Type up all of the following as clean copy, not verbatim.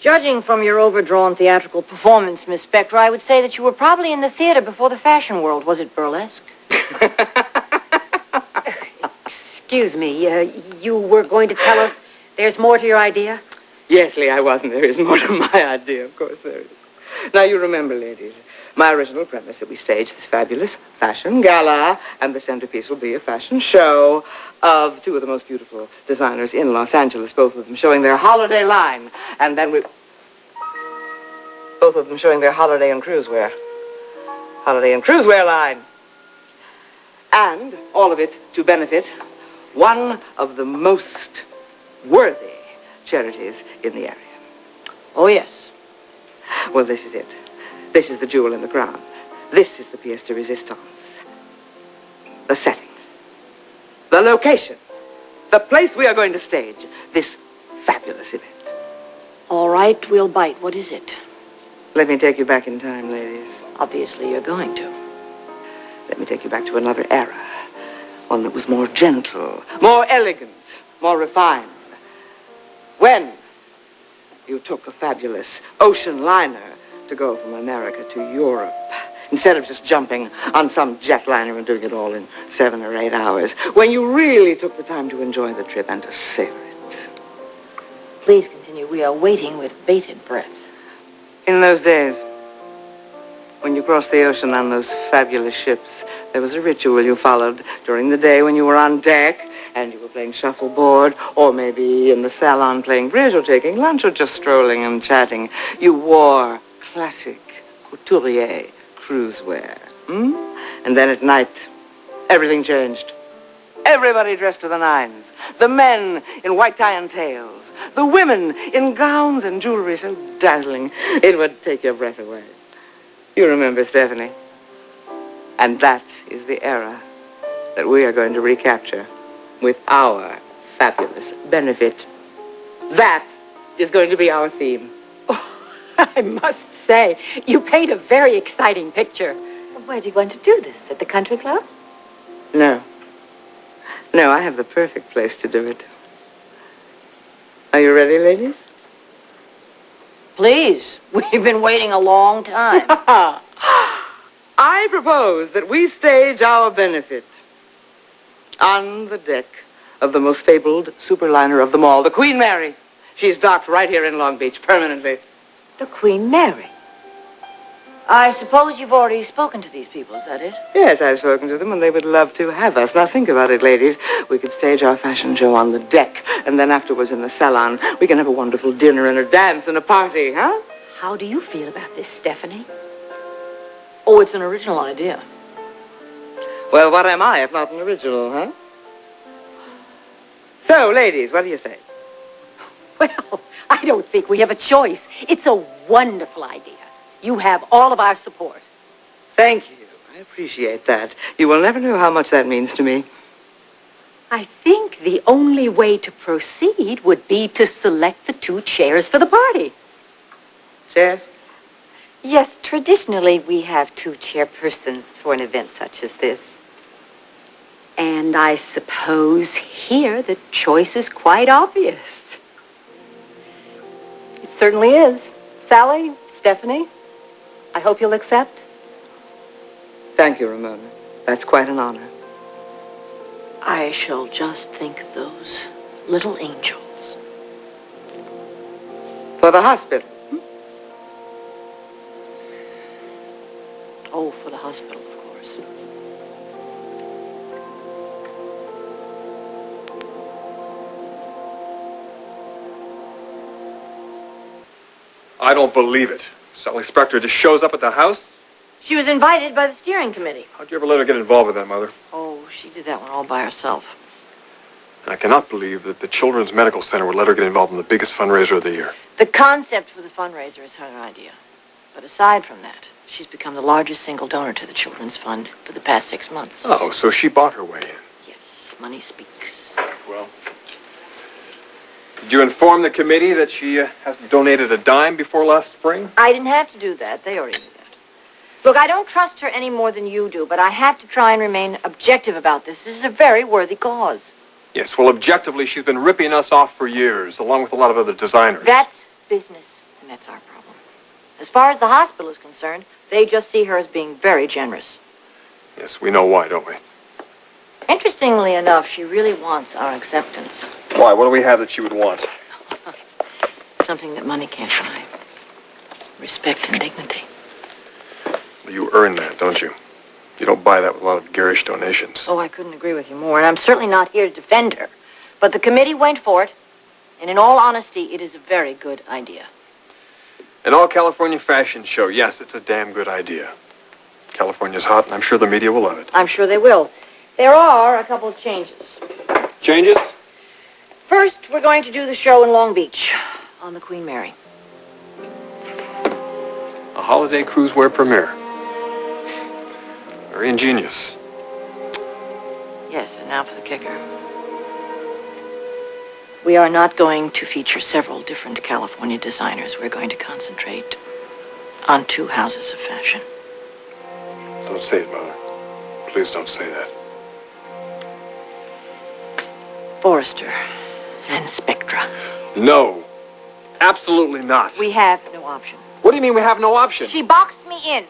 Judging from your overdrawn theatrical performance, Miss Spectra, I would say that you were probably in the theater before the fashion world. Was it burlesque? Excuse me, you were going to tell us there's more to your idea? Yes, Lee, I wasn't. There is more to my idea, of course there is. Now, you remember, ladies, my original premise that we stage this fabulous fashion gala, and the centerpiece will be a fashion show of two of the most beautiful designers in Los Angeles, both of them showing their holiday line. And then both of them showing their holiday and cruise wear line. And all of it to benefit one of the most worthy charities in the area. Oh, yes. Well, this is it. This is the jewel in the crown. This is the pièce de résistance. The setting. The location. The place we are going to stage this fabulous event. All right, we'll bite. What is it? Let me take you back in time, ladies. Obviously, you're going to. Let me take you back to another era. One that was more gentle, more elegant, more refined. When you took a fabulous ocean liner to go from America to Europe, instead of just jumping on some jetliner and doing it all in 7 or 8 hours, when you really took the time to enjoy the trip and to savor it. Please continue. We are waiting with bated breath. In those days, when you crossed the ocean on those fabulous ships, there was a ritual you followed during the day when you were on deck and you were playing shuffleboard, or maybe in the salon playing bridge, or taking lunch, or just strolling and chatting. You wore classic couturier cruise wear. And then at night, everything changed. Everybody dressed to the nines. The men in white tie and tails. The women in gowns and jewelry so dazzling it would take your breath away. You remember, Stephanie? And that is the era that we are going to recapture with our fabulous benefit. That is going to be our theme. Oh, I must say, you paint a very exciting picture. Where do you want to do this? At the country club? No. No, I have the perfect place to do it. Are you ready, ladies? Please. We've been waiting a long time. I propose that we stage our benefit on the deck of the most fabled superliner of them all, the Queen Mary. She's docked right here in Long Beach permanently. The Queen Mary? I suppose you've already spoken to these people, is that it? Yes, I've spoken to them, and they would love to have us. Now, think about it, ladies. We could stage our fashion show on the deck, and then afterwards in the salon, we can have a wonderful dinner and a dance and a party, huh? How do you feel about this, Stephanie? Oh, it's an original idea. Well, what am I if not an original, huh? So, ladies, what do you say? Well, I don't think we have a choice. It's a wonderful idea. You have all of our support. Thank you. I appreciate that. You will never know how much that means to me. I think the only way to proceed would be to select the 2 chairs for the party. Chairs? Yes, traditionally we have 2 chairpersons for an event such as this. And I suppose here the choice is quite obvious. It certainly is. Sally, Stephanie, I hope you'll accept. Thank you, Ramona. That's quite an honor. I shall just think of those little angels. For the hospital. Oh, for the hospital, of course. I don't believe it. Sally Spectra just shows up at the house? She was invited by the steering committee. How'd you ever let her get involved with that, Mother? Oh, she did that one all by herself. I cannot believe that the Children's Medical Center would let her get involved in the biggest fundraiser of the year. The concept for the fundraiser is her idea. But aside from that, she's become the largest single donor to the Children's Fund for the past 6 months. Oh, so she bought her way in. Yes, money speaks. Well, did you inform the committee that she hasn't donated a dime before last spring? I didn't have to do that. They already knew that. Look, I don't trust her any more than you do, but I have to try and remain objective about this. This is a very worthy cause. Yes, well, objectively, she's been ripping us off for years, along with a lot of other designers. That's business. That's our problem. As far as the hospital is concerned, they just see her as being very generous. Yes, we know why, don't we? Interestingly enough, she really wants our acceptance. Why? What do we have that she would want? Something that money can't buy. Respect and dignity. Well, you earn that, don't you? You don't buy that with a lot of garish donations. Oh, I couldn't agree with you more, and I'm certainly not here to defend her. But the committee went for it, and in all honesty, it is a very good idea. An all-California fashion show. Yes, it's a damn good idea. California's hot, and I'm sure the media will love it. I'm sure they will. There are a couple of changes. Changes? First, we're going to do the show in Long Beach on the Queen Mary. A holiday cruise wear premiere. Very ingenious. Yes, and now for the kicker. We are not going to feature several different California designers. We're going to concentrate on 2 houses of fashion. Don't say it, Mother. Please don't say that. Forrester and Spectra. No. Absolutely not. We have no option. What do you mean we have no option? She boxed me in.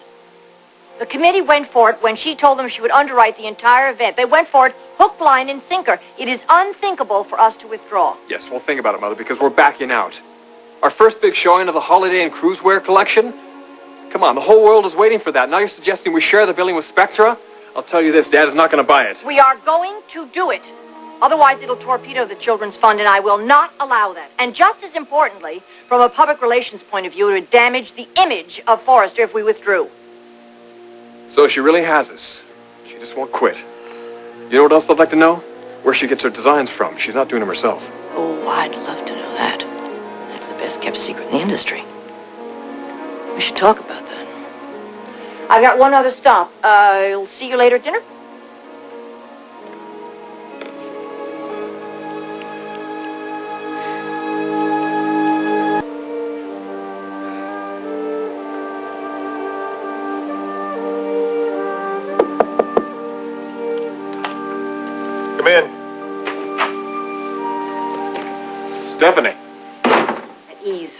The committee went for it when she told them she would underwrite the entire event. They went for it hook, line, and sinker. It is unthinkable for us to withdraw. Yes, well, think about it, Mother, because we're backing out. Our first big showing of the holiday and cruise wear collection? Come on, the whole world is waiting for that. Now you're suggesting we share the billing with Spectra? I'll tell you this, Dad is not going to buy it. We are going to do it. Otherwise, it'll torpedo the Children's Fund, and I will not allow that. And just as importantly, from a public relations point of view, it would damage the image of Forrester if we withdrew. So she really has us. She just won't quit. You know what else I'd like to know? Where she gets her designs from. She's not doing them herself. Oh, I'd love to know that. That's the best-kept secret in the industry. We should talk about that. I've got one other stop. I'll see you later at dinner. Come in. Stephanie. At ease.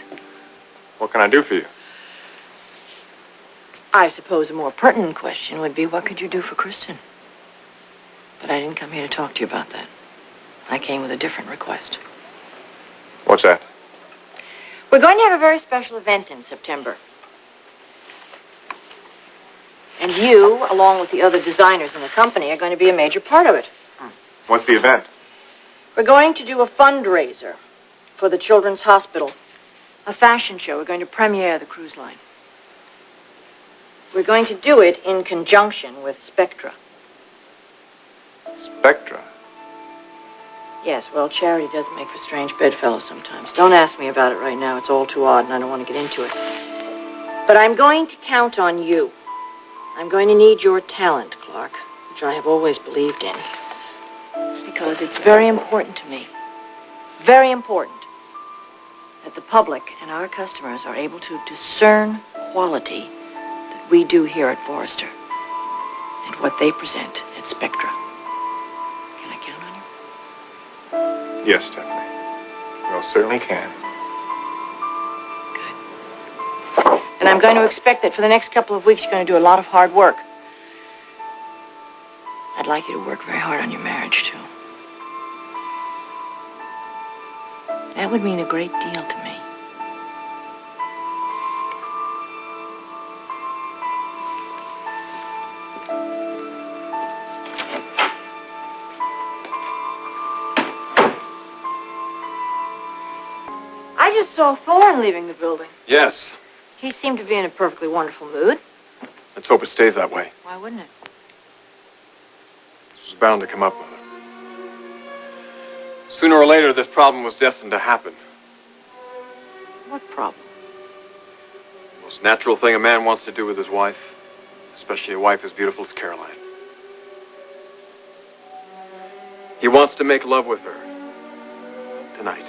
What can I do for you? I suppose a more pertinent question would be, what could you do for Kristen? But I didn't come here to talk to you about that. I came with a different request. What's that? We're going to have a very special event in September. And you, along with the other designers in the company, are going to be a major part of it. What's the event? We're going to do a fundraiser for the Children's Hospital. A fashion show. We're going to premiere the cruise line. We're going to do it in conjunction with Spectra. Spectra? Yes, well, charity does make for strange bedfellows sometimes. Don't ask me about it right now. It's all too odd, and I don't want to get into it. But I'm going to count on you. I'm going to need your talent, Clark, which I have always believed in. Because it's very important to me, very important, that the public and our customers are able to discern quality that we do here at Forrester and what they present at Spectra. Can I count on you? Yes, Stephanie. You most certainly can. Good. And I'm going to expect that for the next couple of weeks you're going to do a lot of hard work. I'd like you to work very hard on your marriage, too. That would mean a great deal to me. I just saw Thorne leaving the building. Yes. He seemed to be in a perfectly wonderful mood. Let's hope it stays that way. Why wouldn't it? This was bound to come up, Mother. Sooner or later, this problem was destined to happen. What problem? The most natural thing a man wants to do with his wife, especially a wife as beautiful as Caroline. He wants to make love with her tonight.